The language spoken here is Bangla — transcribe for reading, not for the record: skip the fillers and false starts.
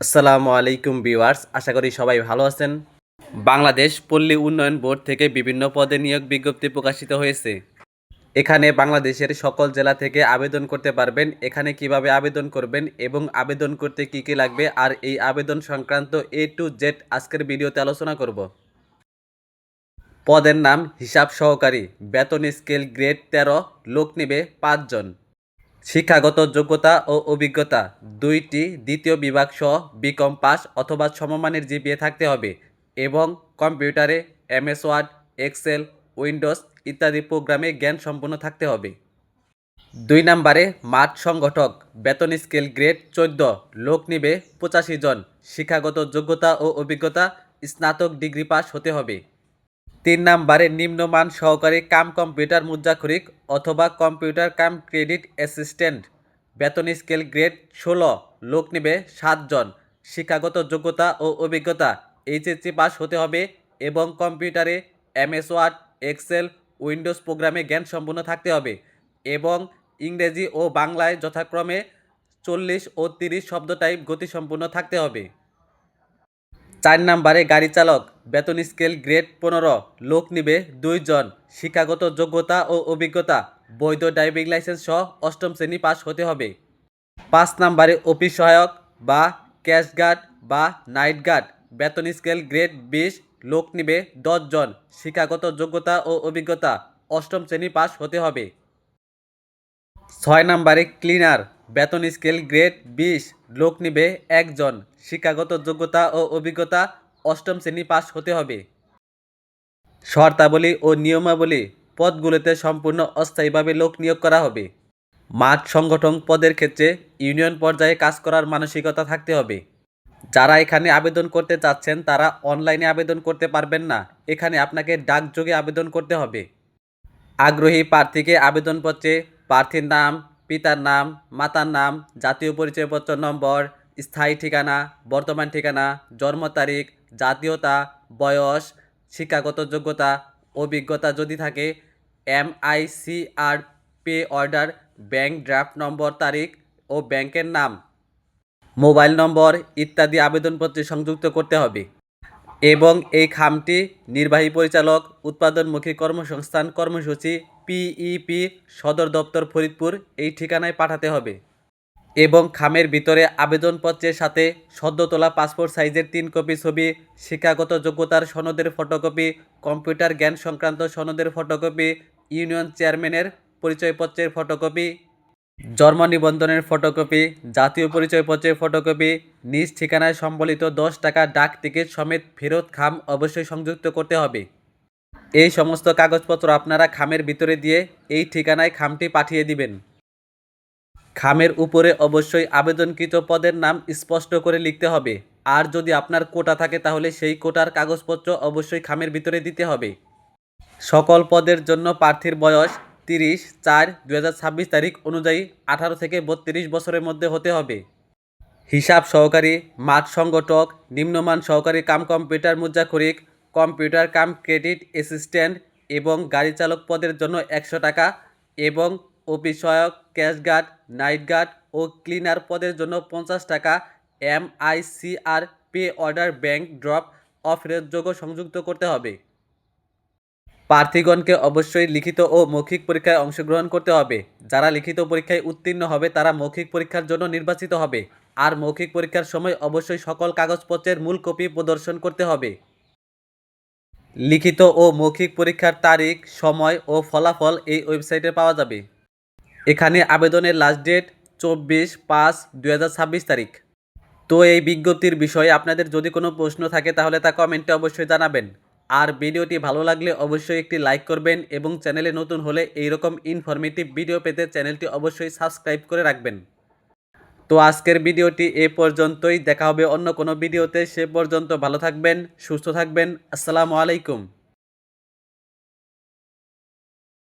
আসসালামু আলাইকুম ভিউয়ার্স, আশা করি সবাই ভালো আছেন। বাংলাদেশ পল্লী উন্নয়ন বোর্ড থেকে বিভিন্ন পদে নিয়োগ বিজ্ঞপ্তি প্রকাশিত হয়েছে। এখানে বাংলাদেশের সকল জেলা থেকে আবেদন করতে পারবেন। এখানে কিভাবে আবেদন করবেন এবং আবেদন করতে কি কি লাগবে আর এই আবেদন সংক্রান্ত A to Z আজকের ভিডিওতে আলোচনা করব। পদের নাম হিসাব সহকারী, বেতন স্কেল গ্রেড 13, লোক নেবে 5 জন। শিক্ষাগত যোগ্যতা ও অভিজ্ঞতা 2টি দ্বিতীয় বিভাগ সহ বিকম পাস অথবা সমমানের জিপিএ থাকতে হবে এবং কম্পিউটারে MS ওয়ার্ড, এক্সেল, উইন্ডোজ ইত্যাদি প্রোগ্রামে জ্ঞান সম্পন্ন থাকতে হবে। 2 নম্বরে মাঠ সংগঠক, বেতন স্কেল গ্রেড 14, লোক নিবে 85 জন। শিক্ষাগত যোগ্যতা ও অভিজ্ঞতা স্নাতক ডিগ্রি পাস হতে হবে। 3 নম্বরে নিম্নমান সহকারী কাম কম্পিউটার মুদ্রাক্ষরিক অথবা কম্পিউটার কাম ক্রেডিট অ্যাসিস্ট্যান্ট, বেতন স্কেল গ্রেড 16, লোক নেবে 7 জন। শিক্ষাগত যোগ্যতা ও অভিজ্ঞতা HSC পাস হতে হবে এবং কম্পিউটারে MS ওয়ার্ড, এক্সেল, উইন্ডোজ প্রোগ্রামে জ্ঞান সম্পন্ন থাকতে হবে এবং ইংরেজি ও বাংলায় যথাক্রমে 40 ও 30 শব্দ টাইপ গতিসম্পন্ন থাকতে হবে। 4 নম্বরে গাড়ি চালক, বেতন স্কেল গ্রেড 15, লোক নিবে 2 জন। শিক্ষাগত যোগ্যতা ও অভিজ্ঞতা বৈধ ড্রাইভিং লাইসেন্স সহ 8ম শ্রেণী পাস হতে হবে। 5 নম্বরে অফিস সহায়ক বা ক্যাশ গার্ড বা নাইট গার্ড, বেতন স্কেল গ্রেড 20, লোক নিবে 10 জন। শিক্ষাগত যোগ্যতা ও অভিজ্ঞতা 8ম শ্রেণী পাস হতে হবে। 6 নম্বরে ক্লিনার, বেতন স্কেল গ্রেড 20, লোক নিবে 1 জন। শিক্ষাগত যোগ্যতা ও অভিজ্ঞতা 8ম শ্রেণী পাস হতে হবে। শর্তাবলী ও নিয়মাবলী, পদগুলোতে সম্পূর্ণ অস্থায়ীভাবে লোক নিয়োগ করা হবে। মাঠ সংগঠন পদের ক্ষেত্রে ইউনিয়ন পর্যায়ে কাজ করার মানসিকতা থাকতে হবে। যারা এখানে আবেদন করতে চাচ্ছেন তারা অনলাইনে আবেদন করতে পারবেন না, এখানে আপনাকে ডাকযোগে আবেদন করতে হবে। আগ্রহী প্রার্থীকে আবেদনপত্রে প্রার্থীর নাম, পিতার নাম, মাতার নাম, জাতীয় পরিচয়পত্র নম্বর, স্থায়ী ঠিকানা, বর্তমান ঠিকানা, জন্ম তারিখ, জাতীয়তা, বয়স, শিক্ষাগত যোগ্যতা, অভিজ্ঞতা যদি থাকে, MICR, pay order, bank draft number, তারিখ ও ব্যাংকের নাম, মোবাইল নম্বর ইত্যাদি আবেদনপত্রে সংযুক্ত করতে হবে এবং এই খামটি নির্বাহী পরিচালক, উৎপাদনমুখী কর্মসংস্থান কর্মসূচি PEP, সদর দপ্তর ফরিদপুর এই ঠিকানায় পাঠাতে হবে এবং খামের ভিতরে আবেদনপত্রের সাথে সদ্য তোলা পাসপোর্ট সাইজের 3 কপি ছবি, শিক্ষাগত যোগ্যতার সনদের ফটোকপি, কম্পিউটার জ্ঞান সংক্রান্ত সনদের ফটোকপি, ইউনিয়ন চেয়ারম্যানের পরিচয়পত্রের ফটোকপি, জন্ম নিবন্ধনের ফটোকপি, জাতীয় পরিচয়পত্রের ফটোকপি, নিজ ঠিকানায় সম্বলিত 10 টাকা ডাক টিকিট সমেত ফেরত খাম অবশ্যই সংযুক্ত করতে হবে। এই সমস্ত কাগজপত্র আপনারা খামের ভিতরে দিয়ে এই ঠিকানায় খামটি পাঠিয়ে দিবেন। খামের উপরে অবশ্যই আবেদনকৃত পদের নাম স্পষ্ট করে লিখতে হবে আর যদি আপনার কোটা থাকে তাহলে সেই কোটার কাগজপত্র অবশ্যই খামের ভিতরে দিতে হবে। সকল পদের জন্য প্রার্থীর বয়স 30/4/2026 তারিখ অনুযায়ী 18 থেকে 32 বছরের মধ্যে হতে হবে। হিসাব সহকারী, মাঠ সংগঠক, নিম্নমান সহকারী কাম কম্পিউটার মুদ্রাক্ষরিক, কম্পিউটার কাম ক্রেডিট অ্যাসিস্ট্যান্ট এবং গাড়ি চালক পদের জন্য 100 টাকা এবং অফিস সহায়ক, ক্যাশ গার্ড, নাইট গার্ড ও ক্লিনার পদের জন্য 50 টাকা MICR, pay order, bank drop অফেরতযোগ্য সংযুক্ত করতে হবে। প্রার্থীগণকে অবশ্যই লিখিত ও মৌখিক পরীক্ষায় অংশগ্রহণ করতে হবে। যারা লিখিত পরীক্ষায় উত্তীর্ণ হবে তারা মৌখিক পরীক্ষার জন্য নির্বাচিত হবে আর মৌখিক পরীক্ষার সময় অবশ্যই সকল কাগজপত্রের মূল কপি প্রদর্শন করতে হবে। লিখিত ও মৌখিক পরীক্ষার তারিখ, সময় ও ফলাফল এই ওয়েবসাইটে পাওয়া যাবে। এখানে আবেদনের লাস্ট ডেট 24/5/2026 তারিখ। তো এই বিজ্ঞপ্তির বিষয়ে আপনাদের যদি কোনো প্রশ্ন থাকে তাহলে তা কমেন্টে অবশ্যই জানাবেন আর ভিডিওটি ভালো লাগলে অবশ্যই একটি লাইক করবেন এবং চ্যানেলে নতুন হলে এইরকম ইনফরমেটিভ ভিডিও পেতে চ্যানেলটি অবশ্যই সাবস্ক্রাইব করে রাখবেন। তো আজকের ভিডিওটি এ পর্যন্তই, দেখা হবে অন্য কোনো ভিডিওতে। সে পর্যন্ত ভালো থাকবেন, সুস্থ থাকবেন। আসসালামু আলাইকুম।